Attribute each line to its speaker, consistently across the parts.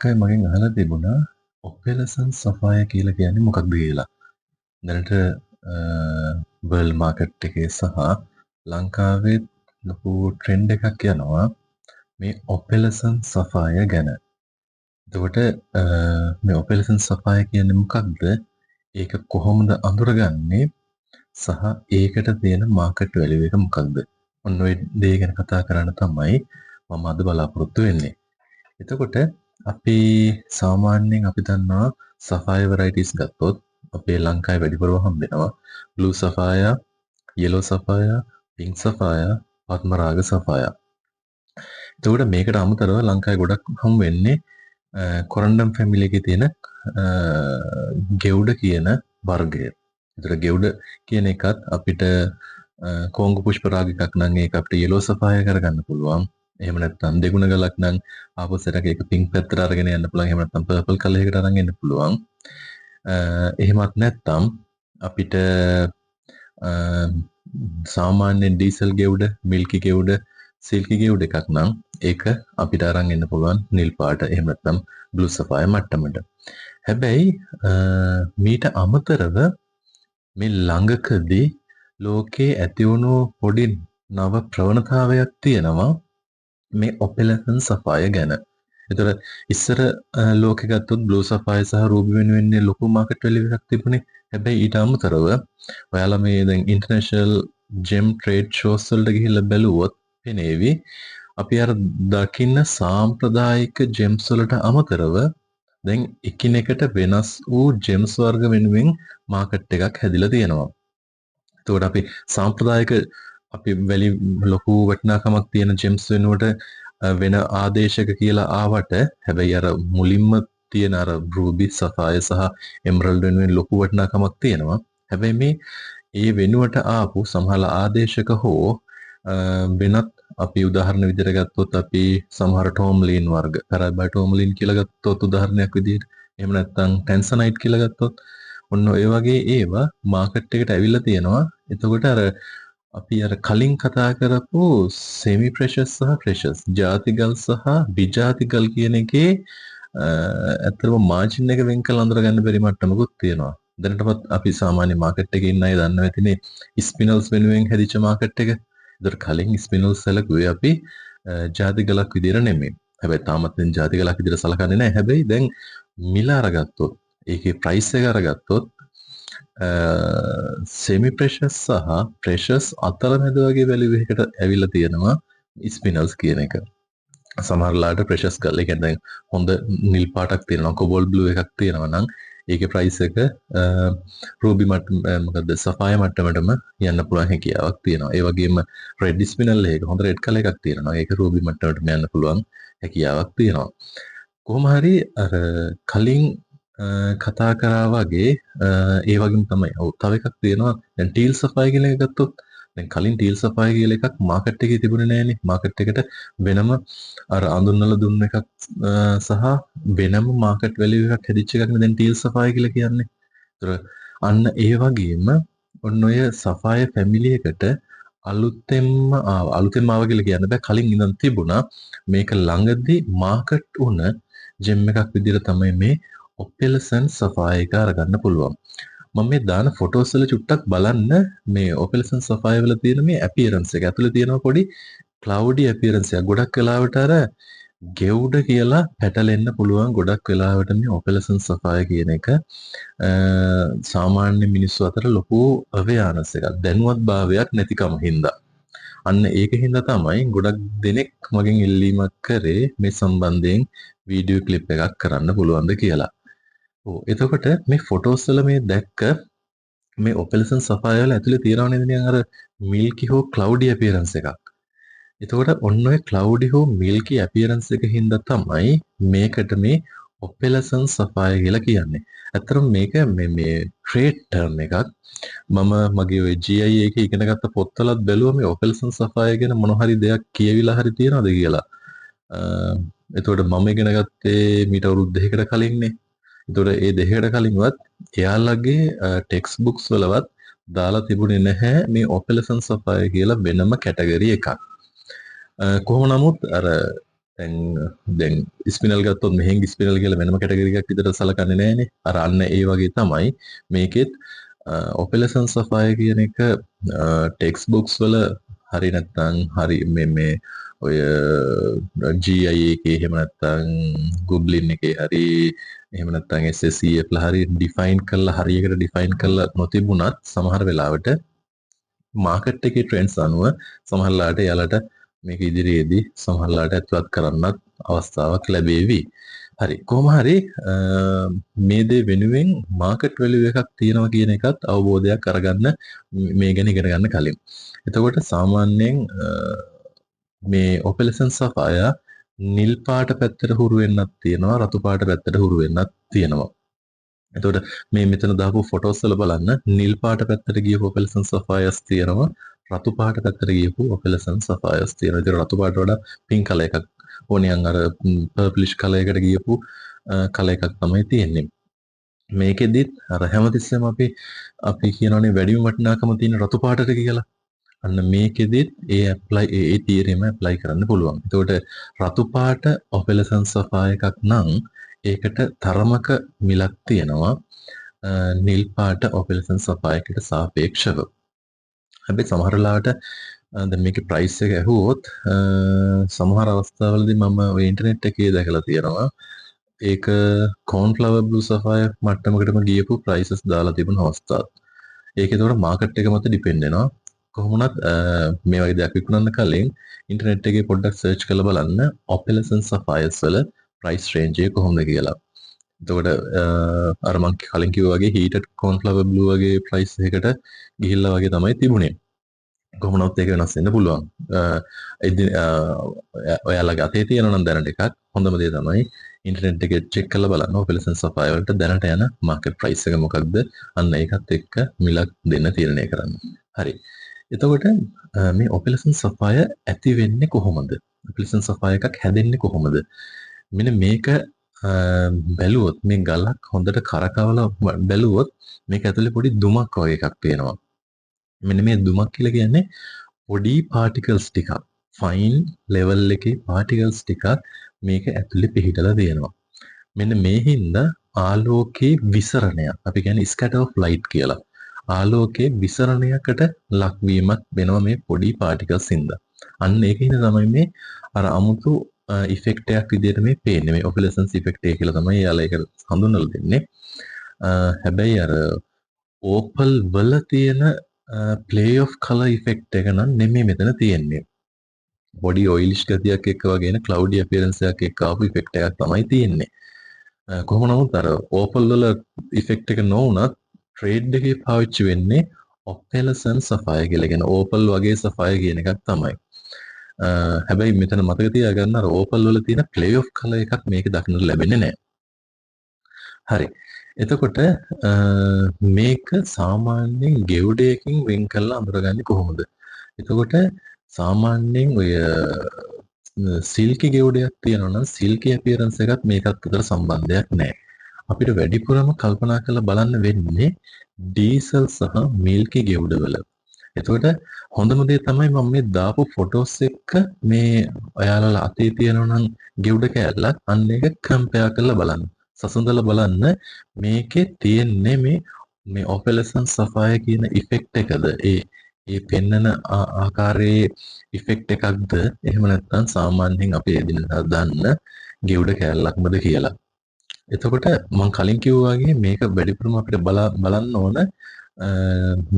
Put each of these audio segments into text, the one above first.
Speaker 1: ගොඩක් අය මගෙන් අහලා තිබුණා ඔපෙලසන් සෆාය කියලා කියන්නේ මොකක්ද කියලා. දැනට වර්ල්ඩ් මාකට් එකේ සහ ලංකාවේ ලොකු ට්‍රෙන්ඩ් එකක් යනවා මේ ඔපෙලසන් සෆාය ගැන. එතකොට මේ ඔපෙලසන් සෆාය කියන්නේ මොකක්ද? ඒක කොහොමද අඳුරගන්නේ? සහ ඒකට තියෙන මාකට් වැලියු එක මොකක්ද? ඔන්න ඔය දේ ගැන කතා කරන්න තමයි මම අද බලාපොරොත්තු වෙන්නේ. එතකොට අපි සාමාන්‍යයෙන් අපි දන්නවා සෆාය වෙරයිටිස් ගත්තොත් අපේ ලංකාවේ වැඩිපුරම හම්බෙනවා බ්ලූ සෆාය, yellow සෆාය, pink සෆාය, පద్මරාග සෆාය. එතකොට මේකට අමතරව ලංකාවේ ගොඩක් හම් වෙන්නේ කොරන්ඩම් ෆැමිලි එකේ තියෙන ගෙවුඩ කියන වර්ගය. එතකොට ගෙවුඩ කියන එකත් අපිට කෝංගු පුෂ්පරාග එකක් නම් ඒක අපිට yellow සෆාය කරගන්න පුළුවන්. එහෙම නැත්නම් දෙගුණ ගලක් නම් ආපස්සට ඒක පින්ක් පැත්තට අරගෙන යන්න පුළුවන්. එහෙම නැත්නම් පර්පල් කලර් එකකට අරන් එන්න පුළුවන්. එහෙමත් නැත්නම් අපිට සාමාන්‍ය ඩීසල් ගෙවුඩ, මිල්කි ගෙවුඩ, සිල්කි ගෙවුඩ එකක් නම් ඒක අපිට අරන් එන්න පුළුවන් නිල් පාට. එහෙම නැත්නම් බ්ලූ සෆාය මට්ටමට. හැබැයි මීට අමතරව මේ ළඟකදී ලෝකේ ඇති වුණු පොඩි නව ප්‍රවණතාවයක් තියෙනවා මේ ඔපෙලසන් සෆාය ගැන. ඒතර ඉස්සර ලෝකෙ ගත්තොත් බ්ලූ සෆාය සහ රූබි වෙනුවෙන් ලොකු මාකට් වැලියු එකක් තිබුණේ. හැබැයි ඊට අමතරව ඔයාලා මේ දැන් ඉන්ටර්නැෂනල් ජෙම් ට්‍රේඩ් ෂෝස් වලට ගිහිල්ලා බැලුවොත් පෙනේවි අපි අර දකින්න සාම්ප්‍රදායික ජෙම්ස් වලට අමතරව දැන් එකිනෙකට වෙනස් වූ ජෙම්ස් වර්ග වෙනුවෙන් මාකට් එකක් හැදිලා තියෙනවා. එතකොට අපි සාම්ප්‍රදායික අපි වැලි ලොකු වටිනාකමක් තියෙන ජෙම්ස් වෙනුවට වෙන ආදේශක කියලා ආවට හැබැයි අර මුලින්ම තියෙන අර රූබි සෆාය සහ එමරල්ඩ් වෙනුවෙන් ලොකු වටිනාකමක් තියෙනවා. හැබැයි මේ ඒ වෙනුවට ආපු සමහර ආදේශක හෝ වෙනත් අපි උදාහරණ විදිහට ගත්තොත් අපි සමහර ටෝම්ලින් වර්ග පැරබයි ටෝම්ලින් කියලා ගත්තොත් උදාහරණයක් විදිහට එහෙම නැත්නම් ටැන්සනයිට් කියලා ගත්තොත් ඔන්න ඔය වගේ ඒවා මාකට් එකට ඇවිල්ලා තියෙනවා. එතකොට අර අපි අර කලින් කතා කරපු සෙමි ප්‍රෙෂස් සහ ප්‍රෙෂස් ජාතිගල් සහ විජාතිගල් කියන එකේ ඇත්තටම මාජින් එක වෙන් කරලා අඳුරගන්න බැරි මට්ටමකුත් තියෙනවා. දැනටමත් අපි සාමාන්‍ය මාකට් එකේ ඉන්න අය දන්නවා ඇතිනේ ස්පිනල්ස් වෙනුවෙන් හැදිච්ච මාකට් එක. ඒතර කලින් ස්පිනල්ස් සැලකුවේ අපි ජාතිගලක් විදියට නෙමෙයි. හැබැයි තාමත් දැන් ජාතිගලක් විදියට සලකන්නේ නැහැ. හැබැයි දැන් මිල අරගත්තොත් ඒකේ ප්‍රයිස් එක අරගත්තොත් සෙමි ප්‍රෙෂස් සහ ප්‍රෙෂස් අතරමැද වගේ වැලියු එකකට ඇවිල්ලා තියෙනවා ස්පිනල්ස් කියන එක. සමහරලාට ප්‍රෙෂස් ගල් ඒ කියන්නේ දැන් හොඳ නිල් පාටක් තියෙනවා කොබෝල් බ්ලූ එකක් තියෙනවා නම් ඒකේ ප්‍රයිස් එක රූබි මොකද සෆාය මට්ටමටම යන්න පුළුවන් හැකියාවක් තියෙනවා. ඒ වගේම රෙඩ් ස්පිනල් එක හොඳ රෙඩ් කලර් එකක් තියෙනවා. ඒක රූබි මට්ටමටම යන්න පුළුවන් හැකියාවක් තියෙනවා. කොහොම හරි අර කලින් කතා කරා වගේ ඒ වගේම තමයි. ඔව් තව එකක් තියෙනවා. දැන් ටීල් සෆාය කියලා එක ගත්තොත් දැන් කලින් ටීල් සෆාය කියලා එකක් මාකට් එකේ තිබුණේ නෑනේ. මාකට් එකට වෙනම අර අඳුන්වලා දුන්න එකක් සහ වෙනම මාකට් වැලියු එකක් හැදිච්ච එකක් නේ දැන් ටීල් සෆාය කියලා කියන්නේ. ඒතර අන්න ඒ වගේම ඔන්න ඔය සෆාය ෆැමිලි එකට අලුතෙන්ම ආවා කියලා කියන්න බෑ. කලින් ඉඳන් තිබුණා. මේක ළඟදී මාකට් වුණ ජෙම් එකක් විදිහට තමයි මේ ඔපෙලසන් සෆාය එක අරගන්න පුළුවන්. මම මේ දාන ෆොටෝස් වල චුට්ටක් බලන්න මේ ඔපෙලසන් සෆාය වල තියෙන මේ අපියරන්ස් එක. ඇතුලේ තියෙනවා පොඩි ක්ලවුඩි අපියරන්ස් එකක්. ගොඩක් වෙලාවට අර ගෙවුඩ කියලා පැටලෙන්න පුළුවන්. ගොඩක් වෙලාවට මේ ඔපෙලසන් සෆාය කියන එක සාමාන්‍ය මිනිස්සු අතර ලොකු අවයානස් එකක්. දැනුවත් භාවයක් නැතිකම හින්දා. අන්න ඒක හින්දා තමයි ගොඩක් දෙනෙක් මගෙන් ඉල්ලීමක් කරේ මේ සම්බන්ධයෙන් වීඩියෝ ක්ලිප් එකක් කරන්න පුළුවන්ද කියලා. එතකොට මේ ෆොටෝස් වල මේ දැක්ක මේ ඔපෙලසන් සෆාය වල ඇතුලේ තියෙනව නේද නිකන් අර මිල්කි හෝ ක්ලවුඩි අපියරන්ස් එකක්. එතකොට ඔන්න ඔය ක්ලවුඩි හෝ මිල්කි අපියරන්ස් එක හින්දා තමයි මේකට මේ ඔපෙලසන් සෆාය කියලා කියන්නේ. ඇත්තටම මේක මේ ට්‍රේඩ් ටර්ම් එකක්. මම මගේ ඔය GI එකේ ඉගෙන ගත්ත පොත්වලත් බැලුවා මේ ඔපෙලසන් සෆාය ගැන මොන හරි දෙයක් කියවිලා හරි තියනවද කියලා. එතකොට මම ඉගෙන ගත්තේ මීට අවුරුදු 2කට කලින්නේ. එතකොට ඒ 2කට කලින්වත් එයාලගේ ටෙක්ස්ට් බුක්ස් වලවත් දාලා තිබුණේ නැහැ මේ ඔපෙලසන් සෆාය කියලා වෙනම කැටගරි එකක්. කොහොම නමුත් අර දැන් ස්පිනල් ගත්තොත් මෙහෙන් ස්පිනල් කියලා වෙනම කැටගරි එකක් විතර සලකන්නේ නැහැනේ. අර අන්න ඒ වගේ තමයි මේකෙත් ඔපෙලසන් සෆාය කියන එක ටෙක්ස් බොක්ස් වල හරි නැත්නම් හරි මේ ඔය GI එකේ එහෙම නැත්නම් ගුබ්ලින් එකේ හරි එහෙම නැත්නම් SSCF ලා හරි ඩිෆයින් කරලා හරියකට ඩිෆයින් කරලා නොතිබුණත් සමහර වෙලාවට මාකට් එකේ ට්‍රෙන්ඩ්ස් අනුව සමහරලාට යාලට මේක ඉදිරියේදී සමහරලාට ඇතුළත් කරන්නත් අවස්ථාවක් ලැබේවි. හරි කොහොම හරි මේ දේ වෙනුවෙන් මාකට් වැලියු එකක් තියෙනවා කියන එකත් අවබෝධයක් අරගන්න මේ ගැන ඉගෙන ගන්න කලින්. එතකොට සාමාන්‍යයෙන් මේ ඔපෙලසන් සෆාය නිල් පාට පැත්තට හුරු වෙන්නත් තියෙනවා රතු පාට පැත්තට හුරු වෙන්නත් තියෙනවා. එතකොට මේ මෙතන දාපු ෆොටෝස් වල බලන්න නිල් පාට පැත්තට ගියපු ඔපෙලසන් සෆායස් තියෙනවා රතු පාට පැත්තට ගියපු ඔපෙලසන් සෆායස් තියෙනවා. ඉතින් රතු පාට වඩා පින්ක් කලර් එකක් ඕනියන් අර පර්පලිෂ් කලර් එකට ගියපු කලර් එකක් තමයි තියෙන්නේ. මේකෙදිත් අර හැමතිස්සෙම අපි කියනවානේ වැඩිම වටිනාකම තියෙන රතු පාටට කියලා. අන්න මේකෙදිත් ඒ තීරෙම ඇප්ලයි කරන්න පුළුවන්. එතකොට රතු පාට ඔපෙලසන් සෆාය එකක් නම් ඒකට තරමක මිලක් තියෙනවා නිල් පාට ඔපෙලසන් සෆාය එකට සාපේක්ෂව. හැබැයි සමහර වෙලාවට දැන් මේකේ ප්‍රයිස් එක ඇහුවොත් සමහර අවස්ථාවලදී මම ඔය ඉන්ටර්නෙට් එකේ දැකලා තියෙනවා ඒක කෝන්ෆ්ලවර් බ්ලූ සෆාය මට්ටමකටම ගියපු ප්‍රයිසස් දාලා තිබුණ අවස්ථාවක්. ඒක ඒතකොට මාකට් එක මත ඩිපෙන්ඩ් වෙනවා. කොහොමුණත් මේ වගේ දෙයක් විකුණන්න කලින් ඉන්ටර්නෙට් එකේ පොඩ්ඩක් සර්ච් කරලා බලන්න ඔපෙලසන් සෆායර්ස් වල ප්‍රයිස් රේන්ජ් එක කොහොමද කියලා. එතකොට අර මම කලින් කිව්වා වගේ හීටඩ් කෝන්ෆ්ලවර් බ්ලූ වගේ ප්‍රයිස් එකකට ගිහිල්ලා වගේ තමයි තිබුණේ. කොහොමනොත් ඒක වෙනස් වෙන්න පුළුවන්. ඔයාලගේ අතේ තියෙනවා නම් දැනට එකක් හොඳම දේ තමයි ඉන්ටර්නෙට් එකේ චෙක් කරලා බලන්න ඔපෙලසන් සෆායර් වලට දැනට යන මාකට් ප්‍රයිස් එක මොකක්ද අන්න ඒකත් එක්ක මිලක් දෙන්න තීරණය කරන්න. හරි. එතකොට මේ ඔපෙලසන් සෆාය ඇති වෙන්නේ කොහොමද? ඔපෙලසන් සෆාය එකක් හැදෙන්නේ කොහොමද? මෙන්න මේක බැලුවොත් මේ ගලක් හොඳට කරකවලා බැලුවොත් මේක ඇතුලේ පොඩි දුමක් වගේ එකක් පේනවා. මෙන්න මේ දුමක් කියලා කියන්නේ පොඩි පාටිකල්ස් ටිකක් ෆයින් ලෙවල් එකේ පාටිකල්ස් ටිකක් මේක ඇතුලේ පිහිටලා තියෙනවා. මෙන්න මේ හින්දා ආලෝකයේ විසරණයක් අපි කියන්නේ ස්කැටර් ඔෆ් ලයිට් කියලා. ආලෝකයේ විසරණයකට ලක්වීමක් වෙනවා මේ පොඩි පාටිකල්ස් හින්දා. අන්න ඒකින්ද තමයි මේ අර අමුතු ඉෆෙක්ට් එකක් විදිහට මේ පේන්නේ. මේ ඔපිලසන්ස් ඉෆෙක්ට් එක කියලා තමයි යාලා ඒක හඳුන්වලා දෙන්නේ. හැබැයි අර ඕපල් වල තියෙන ප්ලේ ඔෆ් කලර් ඉෆෙක්ට් එක නම් නෙමෙයි මෙතන තියෙන්නේ. බොඩි ඔයිලිෂ් ගතියක් එක්ක වගේ න ක්ලවුඩි අපියරන්ස් එකක් එක්ක ආපු ඉෆෙක්ට් එකක් තමයි තියෙන්නේ. කොහොම නමුත් අර ඕපල් වල ඉෆෙක්ට් එක නොවුනත් ට්‍රේඩ් එකේ පාවිච්චි වෙන්නේ ඔපෙලසන් සෆායර් කියලා. කියන ඕපල් වගේ සෆායර් කියන එකක් තමයි. හැබැයි මෙතන මතක තියාගන්න අර ඕපල් වල තියෙන ප්ලේ ඔෆ් කලර් එකක් මේක දක්නට ලැබෙන්නේ නැහැ. හරි. එතකොට මේක සාමාන්‍යයෙන් ගෙවුඩයකින් වෙන් කරලා අඳුරගන්නේ කොහොමද? එතකොට සාමාන්‍යයෙන් ඔය සිල්කි ගෙවුඩයක් තියෙනවා නම් සිල්කි අපියරන්ස් එකත් මේකත් අතර සම්බන්ධයක් නැහැ. අපිට වැඩිපුරම කල්පනා කරලා බලන්න වෙන්නේ ඩීසල් සහ මිල්කි ගෙවුඩවල. එතකොට හොඳම දේ තමයි මම මේ දාපු ෆොටෝස් එක්ක මේ ඔයාලලා අතේ තියෙනවා නම් ගෙවුඩ කෑල්ලක් අන්න එක කම්පෙයාර් කරලා බලන්න. සසඳලා බලන්න මේකේ තියෙන්නේ මේ ඔපෙලසන් සෆායර් කියන ඉෆෙක්ට් එකද ඒ පෙන්නන ආකාරයේ ඉෆෙක්ට් එකක්ද එහෙම නැත්නම් සාමාන්‍යයෙන් අපි එදිනෙදා දන්න ගෙවුඩ කෑල්ලක්මද කියලා. එතකොට මම කලින් කිව්වා වගේ මේක වැඩිපුරම අපිට බලන්න ඕන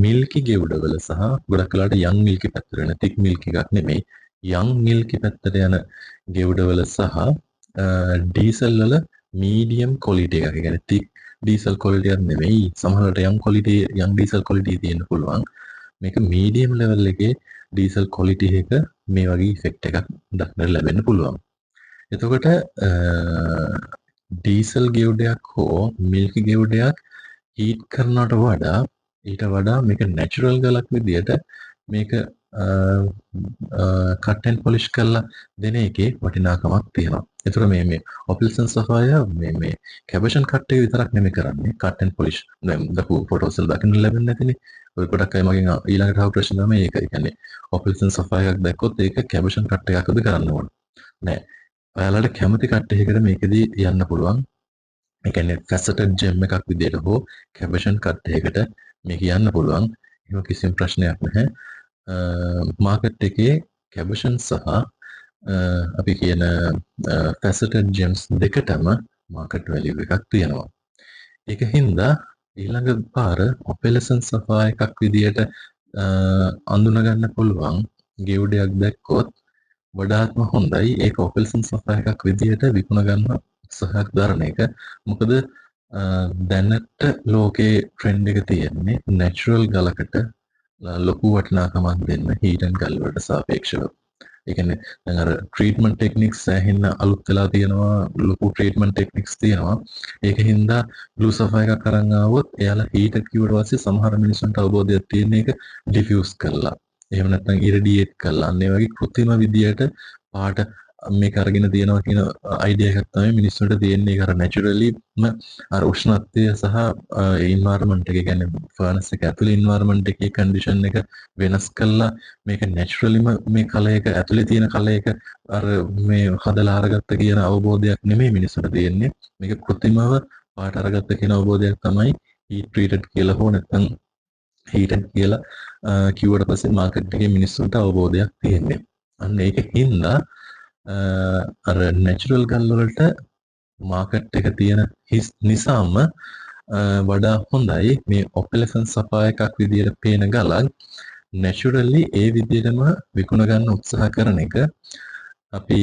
Speaker 1: මිල්කි ගෙවුඩවල සහ ගොඩක් වෙලාවට යන් මිල්කි පැත්තට යන තික් මිල්කි එකක් නෙමෙයි යන් මිල්කි පැත්තට යන ගෙවුඩවල සහ ඩීසල් වල මීඩියම් ක්වොලිටි එකක්. ඒ කියන්නේ තික් ඩීසල් ක්වොලිටි එකක් නෙමෙයි. සමහරවිට යම් ඩීසල් ක්වොලිටි තියෙන්න පුළුවන්. මේක මීඩියම් ලෙවල් එකේ ඩීසල් ක්වොලිටි එක මේ වගේ ඉෆෙක්ට් එකක් දක්නට ලැබෙන්න පුළුවන්. එතකොට ඩීසල් ගෙවුඩයක් හෝ මිල්කි ගෙවුඩයක් හීට් කරනවට වඩා ඊට වඩා මේක නැචරල් ගලක් විදියට මේක කට් ඇන්ඩ් පොලිෂ් කරලා දෙන එකේ වටිනාකමක් තියෙනවා. ඒතර මේ ඔපෙලසන් සෆායර් මේ කැබෂන් කට් එක විතරක් නෙමෙයි කරන්නේ කට් ඇන්ඩ් පොලිෂ්. දැන් දකු ෆොටෝස් වල දකින්න ලැබෙන්නේ නැතිනේ. ඔය ගොඩක් අය මගෙන් ඊළඟට අහපු ප්‍රශ්න තමයි ඒක. ඒ කියන්නේ ඔපෙලසන් සෆායර් එකක් දැක්කොත් ඒක කැබෂන් කට් එකක්ද කරන්න ඕන. නෑ. ඔයාලට කැමති කට්ටයකට මේකෙදී යන්න පුළුවන්. ඒ කියන්නේ ෆැසටඩ් ජෙම් එකක් විදියට හෝ කැබෂන් කට්ටයකට මේක යන්න පුළුවන්. එහෙම කිසිම ප්‍රශ්නයක් නැහැ. මාකට් එකේ කැබෂන් සහ අපි කියන ෆැසටඩ් ජෙම්ස් දෙකටම මාකට් වැලියු එකක් තියෙනවා. ඒක හින්දා ඊළඟ පාර ඔපෙලසන් සෆා එකක් විදියට අඳුනගන්න පුළුවන් ගෙවුඩයක් දැක්කොත් වඩාත්ම හොඳයි ඒක ඔපෙලසන් සෆා එකක් විදියට විකුණ ගන්න උත්සාහයක් දරන එක. මොකද දැනට ලෝකේ ට්‍රෙන්ඩ් එක තියෙන්නේ නැචරල් ගලකට ලොකු වටිනාකමක් දෙන්න හීටන් ගල් වලට සාපේක්ෂව. ඒ කියන්නේ දැන් අර ට්‍රීට්මන්ට් ටෙක්නික්ස් සෑහෙන අලුත් වෙලා තියෙනවා, ලොකු ට්‍රීට්මන්ට් ටෙක්නික්ස් තියෙනවා. ඒක හින්දා බ්ලූ සෆා එකක් අරන් ආවොත් එයාලා හීටර් කිව්වට පස්සේ සමහර මිනිස්සුන්ට අවබෝධයක් තියෙන එක ඩිෆියුස් කරලා. එහෙම නැත්නම් ඉරඩියේට් කරලා. අන්න ඒ වගේ කෘත්‍රිම විදියට පාට මේක අරගෙන තියෙනවා කියන අයිඩියා එකක් තමයි මිනිස්සුන්ට තියෙන්නේ. ඒක අර නැචරලිම අර උෂ්ණත්වය සහ එන්වයරන්මන්ට් එක කියන්නේ ෆර්නස් එක ඇතුලේ එන්වයරන්මන්ට් එකේ කන්ඩිෂන් එක වෙනස් කරලා මේක නැචරලිම මේ කලයක ඇතුලේ තියෙන කලයක අර මේ හදලා අරගත්ත කියන අවබෝධයක් නෙමෙයි මිනිස්සුන්ට තියෙන්නේ. මේක කෘත්‍රිමව පාට අරගත්ත කියන අවබෝධයක් තමයි හීට් ට්‍රීටඩ් කියලා හෝ නැත්නම් හීටඩ් කියලා කිව්වට පස්සේ මාකට් එකේ මිනිස්සුන්ට අවබෝධයක් තියෙන්නේ. අන්න ඒක හින්දා අර නැචරල් ගල් වලට මාකට් එක තියෙන නිසාම වඩා හොඳයි මේ ඔපෙලසන් සපා එකක් විදියට පේන ගලක් නැචරලි ඒ විදියටම විකුණ ගන්න උත්සාහ කරන එක අපි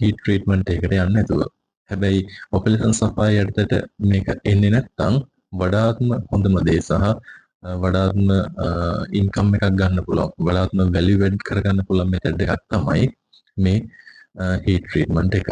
Speaker 1: හීට් ට්‍රීට්මන්ට් එකකට යන්නේ නැතුව. හැබැයි ඔපෙලසන් සපා යටතට මේක එන්නේ නැත්නම් වඩාත්ම හොඳම දේ සහ වඩාත්ම ඉන්කම් එකක් ගන්න පුළුවන්, වඩාත්ම වැලියු වැඩ් කරගන්න පුළුවන් මෙතඩ් එකක් තමයි මේ හීට් ට්‍රීට්මන්ට් එක.